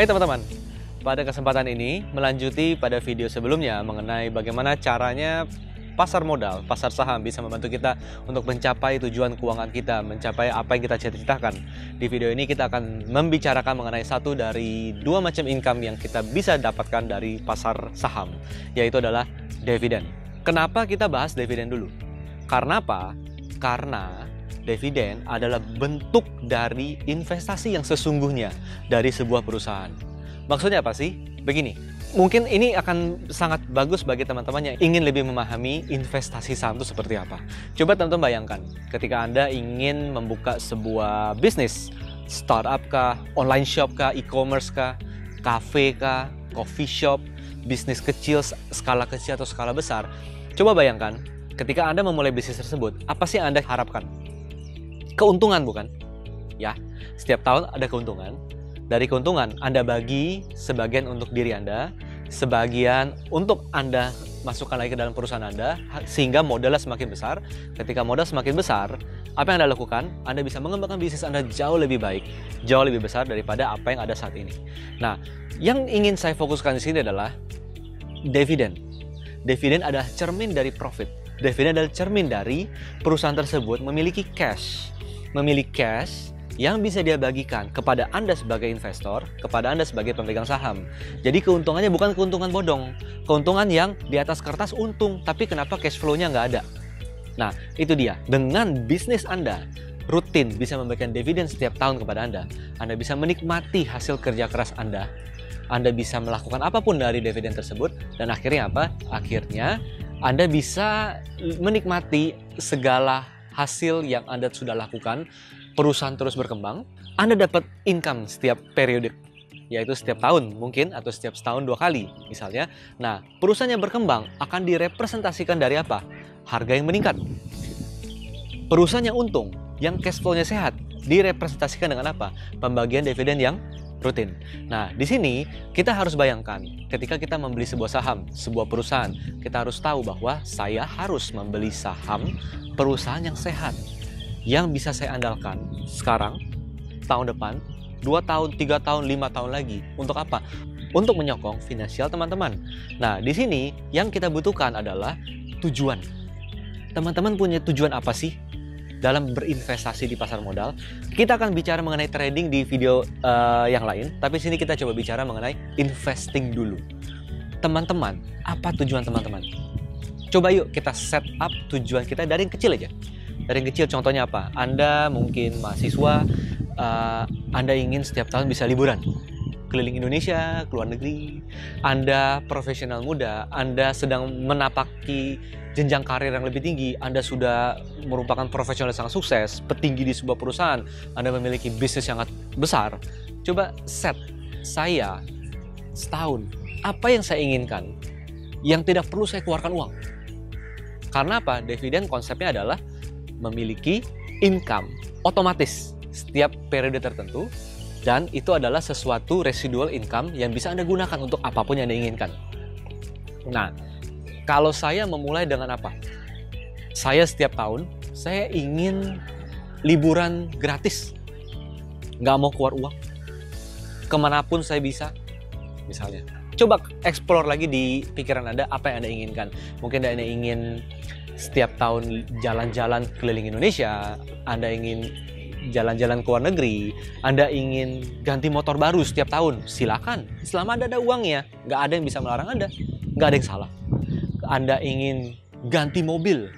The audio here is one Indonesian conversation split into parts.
Hai teman-teman, pada kesempatan ini melanjuti pada video sebelumnya mengenai bagaimana caranya pasar modal, pasar saham bisa membantu kita untuk mencapai tujuan keuangan kita, mencapai apa yang kita cita-citakan. Di video ini kita akan membicarakan mengenai satu dari dua macam income yang kita bisa dapatkan dari pasar saham, yaitu adalah dividen. Kenapa kita bahas dividen dulu? Karena apa? Karena dividen adalah bentuk dari investasi yang sesungguhnya dari sebuah perusahaan. Maksudnya apa sih? Begini, mungkin ini akan sangat bagus bagi teman-teman yang ingin lebih memahami investasi saham itu seperti apa. Coba teman-teman bayangkan, ketika Anda ingin membuka sebuah bisnis, startup kah, online shop kah, e-commerce kah, cafe kah, coffee shop, bisnis kecil, skala kecil atau skala besar. Coba bayangkan, ketika Anda memulai bisnis tersebut, apa sih yang Anda harapkan? Keuntungan bukan? Ya, setiap tahun ada keuntungan. Dari keuntungan, Anda bagi sebagian untuk diri Anda, sebagian untuk Anda masukkan lagi ke dalam perusahaan Anda, sehingga modalnya semakin besar. Ketika modal semakin besar, apa yang Anda lakukan? Anda bisa mengembangkan bisnis Anda jauh lebih baik, jauh lebih besar daripada apa yang ada saat ini. Nah, yang ingin saya fokuskan di sini adalah dividen. Dividen adalah cermin dari profit. Dividen adalah cermin dari perusahaan tersebut memiliki cash. Memiliki cash yang bisa dia bagikan kepada Anda sebagai investor, kepada Anda sebagai pemegang saham. Jadi keuntungannya bukan keuntungan bodong, keuntungan yang di atas kertas untung, tapi kenapa cash flow-nya nggak ada? Nah, itu dia. Dengan bisnis Anda rutin bisa memberikan dividen setiap tahun kepada Anda bisa menikmati hasil kerja keras Anda bisa melakukan apapun dari dividen tersebut, dan akhirnya apa? Akhirnya Anda bisa menikmati segala hasil yang Anda sudah lakukan. Perusahaan terus berkembang, Anda dapat income setiap periode, yaitu setiap tahun mungkin, atau setiap setahun 2 kali misalnya. Nah, perusahaan yang berkembang akan direpresentasikan dari apa? Harga yang meningkat. Perusahaan yang untung, yang cash flow-nya sehat, direpresentasikan dengan apa? Pembagian dividen yang rutin. Nah, di sini kita harus bayangkan, ketika kita membeli sebuah saham, sebuah perusahaan, kita harus tahu bahwa saya harus membeli saham perusahaan yang sehat, yang bisa saya andalkan sekarang, tahun depan, 2 tahun, 3 tahun, 5 tahun lagi. Untuk apa? Untuk menyokong finansial teman-teman. Nah, di sini yang kita butuhkan adalah tujuan. Teman-teman punya tujuan apa sih dalam berinvestasi di pasar modal? Kita akan bicara mengenai trading di video yang lain, tapi sini kita coba bicara mengenai investing dulu. Teman-teman, apa tujuan teman-teman? Coba yuk kita set up tujuan kita dari yang kecil aja. Dari yang kecil, contohnya apa? Anda mungkin mahasiswa, Anda ingin setiap tahun bisa liburan keliling Indonesia, ke luar negeri. Anda profesional muda, Anda sedang menapaki jenjang karir yang lebih tinggi, Anda sudah merupakan profesional yang sangat sukses, petinggi di sebuah perusahaan, Anda memiliki bisnis yang sangat besar. Coba set, saya setahun, apa yang saya inginkan, yang tidak perlu saya keluarkan uang. Karena apa? Dividen konsepnya adalah memiliki income otomatis setiap periode tertentu, dan itu adalah sesuatu residual income yang bisa Anda gunakan untuk apapun yang Anda inginkan. Nah, kalau saya memulai dengan apa? Saya setiap tahun, saya ingin liburan gratis, nggak mau keluar uang, kemanapun saya bisa, misalnya. Coba explore lagi di pikiran Anda apa yang Anda inginkan. Mungkin Anda ingin setiap tahun jalan-jalan keliling Indonesia, Anda ingin jalan-jalan ke luar negeri, Anda ingin ganti motor baru setiap tahun, silakan. Selama Anda ada uangnya, nggak ada yang bisa melarang Anda, nggak ada yang salah. Anda ingin ganti mobil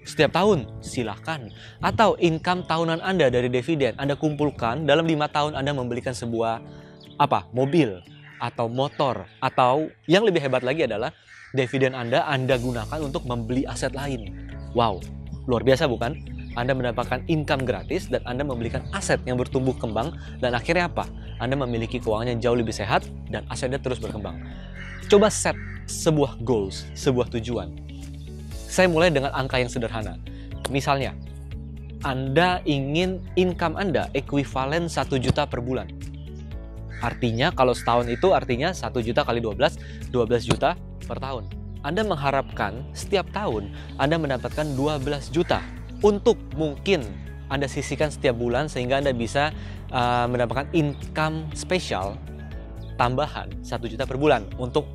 setiap tahun, silakan. Atau income tahunan Anda dari dividen, Anda kumpulkan dalam 5 tahun Anda membelikan sebuah mobil atau motor, atau yang lebih hebat lagi adalah dividen Anda gunakan untuk membeli aset lain. Wow, luar biasa bukan? Anda mendapatkan income gratis dan Anda membelikan aset yang bertumbuh kembang, dan akhirnya apa? Anda memiliki keuangan yang jauh lebih sehat dan asetnya terus berkembang. Coba set sebuah goals, sebuah tujuan. Saya mulai dengan angka yang sederhana. Misalnya, Anda ingin income Anda ekuivalen 1 juta per bulan. Artinya kalau setahun itu artinya 1 juta kali 12 juta per tahun. Anda mengharapkan setiap tahun Anda mendapatkan 12 juta untuk mungkin Anda sisihkan setiap bulan sehingga Anda bisa mendapatkan income spesial tambahan 1 juta per bulan untuk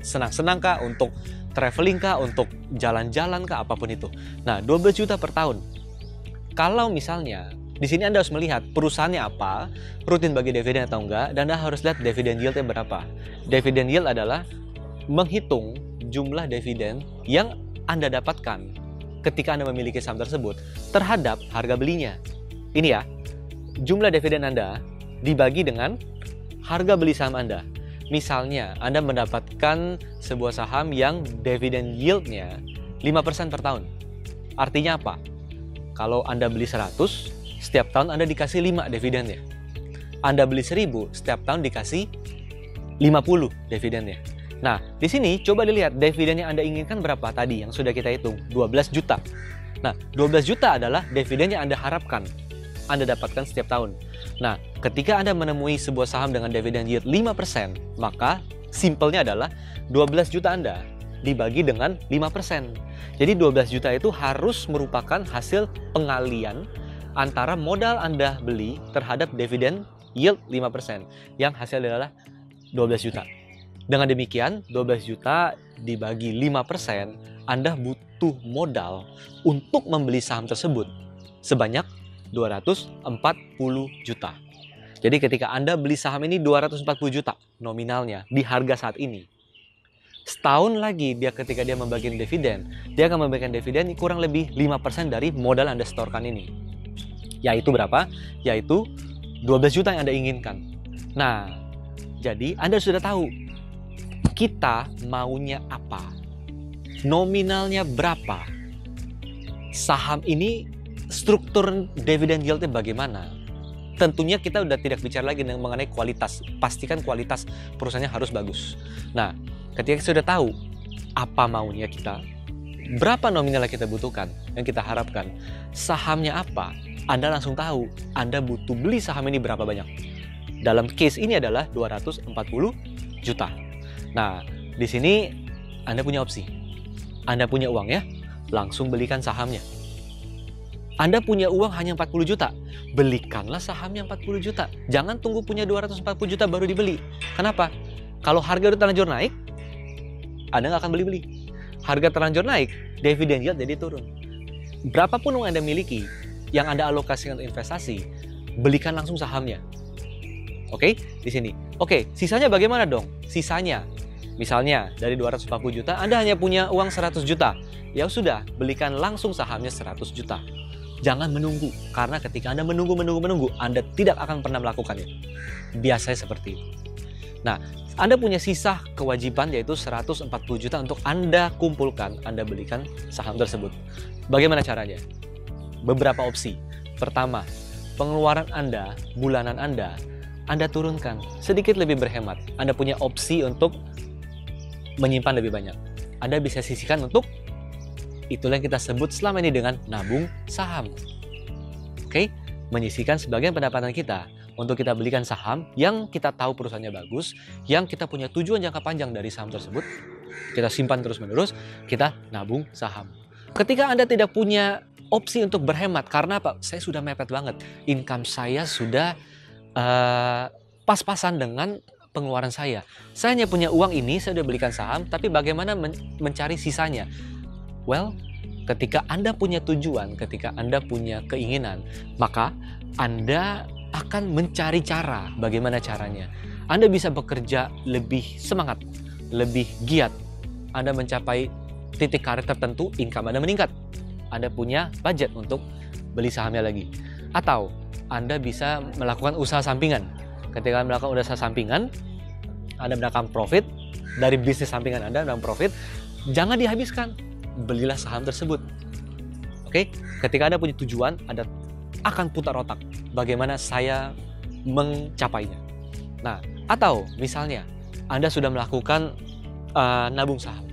senang-senang kah, untuk traveling kah, untuk jalan-jalan kah, apapun itu. Nah, 12 juta per tahun. Kalau misalnya di sini Anda harus melihat perusahaannya apa, rutin bagi dividen atau enggak, dan Anda harus lihat dividen yieldnya berapa. Dividen yield adalah menghitung jumlah dividen yang Anda dapatkan ketika Anda memiliki saham tersebut terhadap harga belinya. Ini ya, jumlah dividen Anda dibagi dengan harga beli saham Anda. Misalnya, Anda mendapatkan sebuah saham yang dividen yield-nya 5% per tahun. Artinya apa? Kalau Anda beli 100, setiap tahun Anda dikasih 5 dividennya. Anda beli 1000, setiap tahun dikasih 50 dividennya. Nah, di sini coba dilihat dividen yang Anda inginkan berapa tadi yang sudah kita hitung, 12 juta. Nah, 12 juta adalah dividen yang Anda harapkan Anda dapatkan setiap tahun. Nah, ketika Anda menemui sebuah saham dengan dividen yield 5%, maka simpelnya adalah 12 juta Anda dibagi dengan 5%. Jadi 12 juta itu harus merupakan hasil pengalian antara modal Anda beli terhadap dividen yield 5%, yang hasil adalah 12 juta. Dengan demikian, 12 juta dibagi 5%, Anda butuh modal untuk membeli saham tersebut sebanyak 240 juta. Jadi ketika Anda beli saham ini 240 juta nominalnya di harga saat ini, setahun lagi ketika dia membagikan dividen, dia akan membagikan dividen kurang lebih 5% dari modal Anda setorkan ini. Yaitu berapa? Yaitu 12 juta yang Anda inginkan. Nah, jadi Anda sudah tahu kita maunya apa, nominalnya berapa, saham ini struktur dividen yieldnya bagaimana. Tentunya kita udah tidak bicara lagi mengenai kualitas. Pastikan kualitas perusahaannya harus bagus. Nah, ketika kita sudah tahu apa maunya kita, berapa nominal yang kita butuhkan, yang kita harapkan, sahamnya apa, Anda langsung tahu Anda butuh beli saham ini berapa banyak. Dalam case ini adalah 240 juta. Nah, di sini Anda punya opsi. Anda punya uang ya, langsung belikan sahamnya. Anda punya uang hanya 40 juta, belikanlah sahamnya 40 juta. Jangan tunggu punya 240 juta baru dibeli. Kenapa? Kalau harga udah terlanjur naik, Anda nggak akan beli-beli. Harga terlanjur naik, dividen yield jadi turun. Berapapun uang Anda miliki, yang Anda alokasikan untuk investasi, belikan langsung sahamnya. Oke, di sini. Oke, sisanya bagaimana dong? Sisanya, misalnya dari 240 juta, Anda hanya punya uang 100 juta. Ya sudah, belikan langsung sahamnya 100 juta. Jangan menunggu, karena ketika Anda menunggu, Anda tidak akan pernah melakukannya. Biasanya seperti itu. Nah, Anda punya sisa kewajiban yaitu 140 juta untuk Anda kumpulkan, Anda belikan saham tersebut. Bagaimana caranya? Beberapa opsi. Pertama, pengeluaran Anda, bulanan Anda turunkan, sedikit lebih berhemat. Anda punya opsi untuk menyimpan lebih banyak. Anda bisa sisihkan untuk, itulah yang kita sebut selama ini dengan nabung saham. Oke, menyisihkan sebagian pendapatan kita untuk kita belikan saham yang kita tahu perusahaannya bagus, yang kita punya tujuan jangka panjang dari saham tersebut, kita simpan terus-menerus, kita nabung saham. Ketika Anda tidak punya opsi untuk berhemat, karena apa? Saya sudah mepet banget, income saya sudah pas-pasan dengan pengeluaran saya. Saya hanya punya uang ini, saya sudah belikan saham, tapi bagaimana mencari sisanya? Well, ketika Anda punya tujuan, ketika Anda punya keinginan, maka Anda akan mencari cara. Bagaimana caranya? Anda bisa bekerja lebih semangat, lebih giat. Anda mencapai titik karir tertentu, income Anda meningkat. Anda punya budget untuk beli sahamnya lagi. Atau Anda bisa melakukan usaha sampingan. Ketika melakukan usaha sampingan, Anda mendapatkan profit dari bisnis sampingan Anda, mendapatkan profit, jangan dihabiskan. Belilah saham tersebut. Oke, ketika Anda punya tujuan, Anda akan putar otak bagaimana saya mencapainya. Nah, atau misalnya Anda sudah melakukan nabung saham,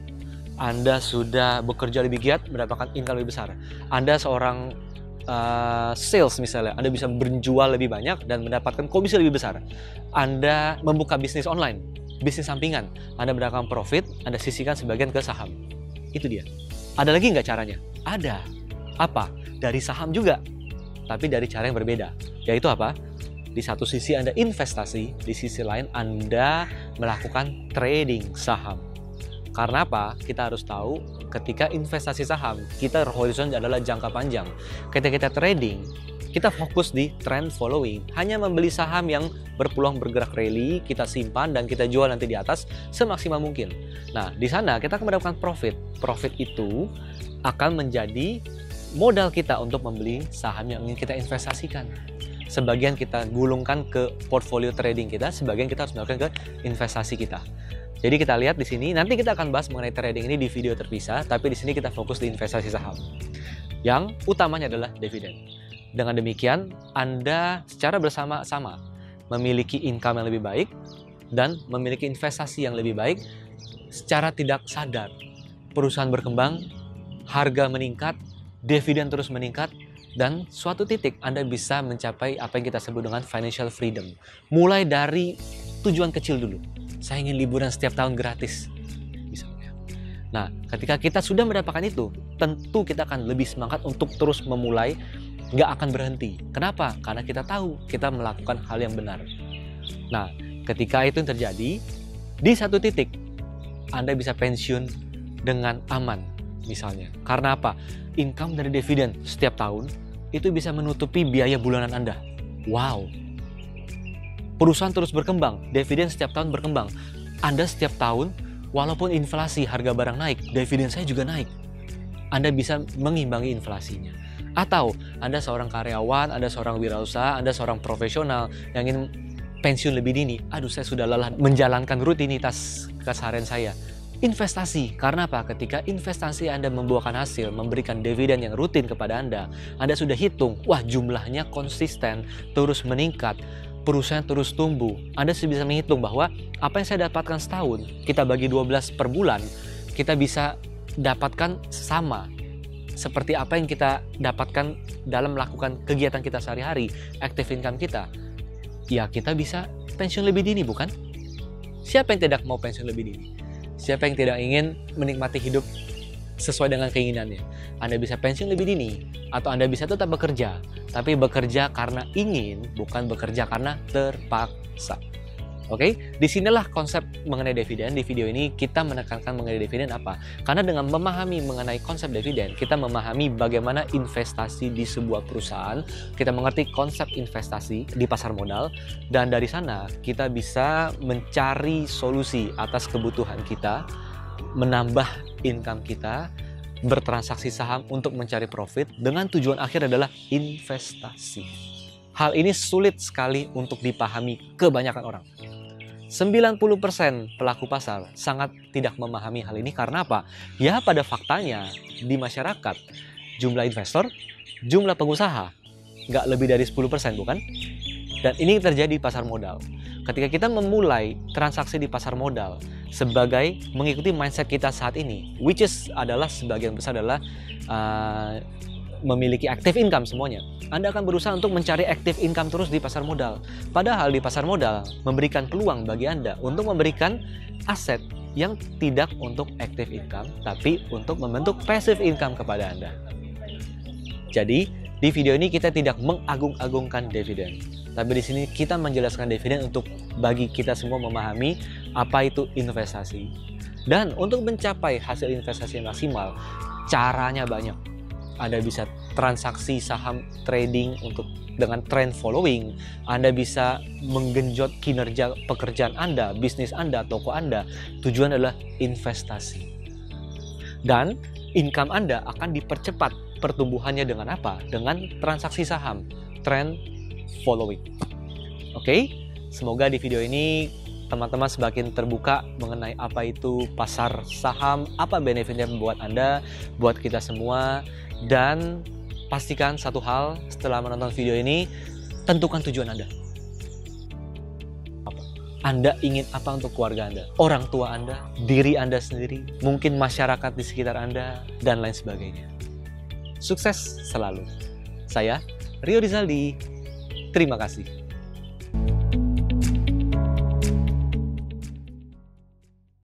Anda sudah bekerja lebih giat, mendapatkan income lebih besar. Anda seorang sales misalnya, Anda bisa berjual lebih banyak dan mendapatkan komisi lebih besar. Anda membuka bisnis online, bisnis sampingan, Anda mendapatkan profit, Anda sisihkan sebagian ke saham. Itu dia. Ada lagi nggak caranya? Ada. Apa? Dari saham juga, tapi dari cara yang berbeda. Yaitu apa? Di satu sisi Anda investasi, di sisi lain Anda melakukan trading saham. Karena apa? Kita harus tahu ketika investasi saham, kita horizon adalah jangka panjang. Ketika kita trading, kita fokus di trend following. Hanya membeli saham yang berpeluang bergerak rally, kita simpan dan kita jual nanti di atas semaksimal mungkin. Nah, di sana kita akan mendapatkan profit. Profit itu akan menjadi modal kita untuk membeli saham yang ingin kita investasikan. Sebagian kita gulungkan ke portfolio trading kita, sebagian kita harus melakukan ke investasi kita. Jadi kita lihat di sini, nanti kita akan bahas mengenai trading ini di video terpisah, tapi di sini kita fokus di investasi saham. Yang utamanya adalah dividen. Dengan demikian, Anda secara bersama-sama memiliki income yang lebih baik dan memiliki investasi yang lebih baik. Secara tidak sadar, perusahaan berkembang, harga meningkat, dividen terus meningkat, dan suatu titik Anda bisa mencapai apa yang kita sebut dengan financial freedom. Mulai dari tujuan kecil dulu. Saya ingin liburan setiap tahun gratis, misalnya. Nah, ketika kita sudah mendapatkan itu, tentu kita akan lebih semangat untuk terus memulai, nggak akan berhenti. Kenapa? Karena kita tahu kita melakukan hal yang benar. Nah, ketika itu yang terjadi, di satu titik Anda bisa pensiun dengan aman, misalnya. Karena apa? Income dari dividen setiap tahun itu bisa menutupi biaya bulanan Anda. Wow! Perusahaan terus berkembang, dividen setiap tahun berkembang. Anda setiap tahun, walaupun inflasi harga barang naik, dividen saya juga naik. Anda bisa mengimbangi inflasinya. Atau Anda seorang karyawan, Anda seorang wirausaha, Anda seorang profesional yang ingin pensiun lebih dini. Aduh, saya sudah lelah menjalankan rutinitas keseharian saya. Investasi, karena apa? Ketika investasi Anda membuahkan hasil, memberikan dividen yang rutin kepada Anda sudah hitung, wah jumlahnya konsisten, terus meningkat, perusahaan terus tumbuh. Anda sudah bisa menghitung bahwa apa yang saya dapatkan setahun, kita bagi 12 per bulan, kita bisa dapatkan sama seperti apa yang kita dapatkan dalam melakukan kegiatan kita sehari-hari, active income kita. Ya, kita bisa pensiun lebih dini, bukan? Siapa yang tidak mau pensiun lebih dini? Siapa yang tidak ingin menikmati hidup sesuai dengan keinginannya? Anda bisa pensiun lebih dini, atau Anda bisa tetap bekerja, tapi bekerja karena ingin, bukan bekerja karena terpaksa. Oke, disinilah konsep mengenai dividen. Di video ini kita menekankan mengenai dividen apa? Karena dengan memahami mengenai konsep dividen, kita memahami bagaimana investasi di sebuah perusahaan, kita mengerti konsep investasi di pasar modal, dan dari sana kita bisa mencari solusi atas kebutuhan kita, menambah income kita, bertransaksi saham untuk mencari profit, dengan tujuan akhir adalah investasi. Hal ini sulit sekali untuk dipahami kebanyakan orang. 90% pelaku pasar sangat tidak memahami hal ini karena apa? Ya, pada faktanya di masyarakat jumlah investor, jumlah pengusaha nggak lebih dari 10%, bukan? Dan ini terjadi di pasar modal. Ketika kita memulai transaksi di pasar modal sebagai mengikuti mindset kita saat ini, which is adalah sebagian besar adalah memiliki active income semuanya. Anda akan berusaha untuk mencari active income terus di pasar modal. Padahal di pasar modal memberikan peluang bagi Anda untuk memberikan aset yang tidak untuk active income, tapi untuk membentuk passive income kepada Anda. Jadi, di video ini kita tidak mengagung-agungkan dividen. Tapi di sini kita menjelaskan dividen untuk bagi kita semua memahami apa itu investasi. Dan untuk mencapai hasil investasi yang maksimal, caranya banyak. Anda bisa transaksi saham trading dengan trend following. Anda bisa menggenjot kinerja pekerjaan Anda, bisnis Anda, toko Anda. Tujuan adalah investasi. Dan income Anda akan dipercepat pertumbuhannya dengan apa? Dengan transaksi saham, trend following. Oke, semoga di video ini teman-teman semakin terbuka mengenai apa itu pasar saham, apa benefitnya buat Anda, buat kita semua. Dan pastikan satu hal setelah menonton video ini, tentukan tujuan Anda. Anda ingin apa untuk keluarga Anda, orang tua Anda, diri Anda sendiri, mungkin masyarakat di sekitar Anda, dan lain sebagainya. Sukses selalu. Saya Rio Rizaldi. Terima kasih.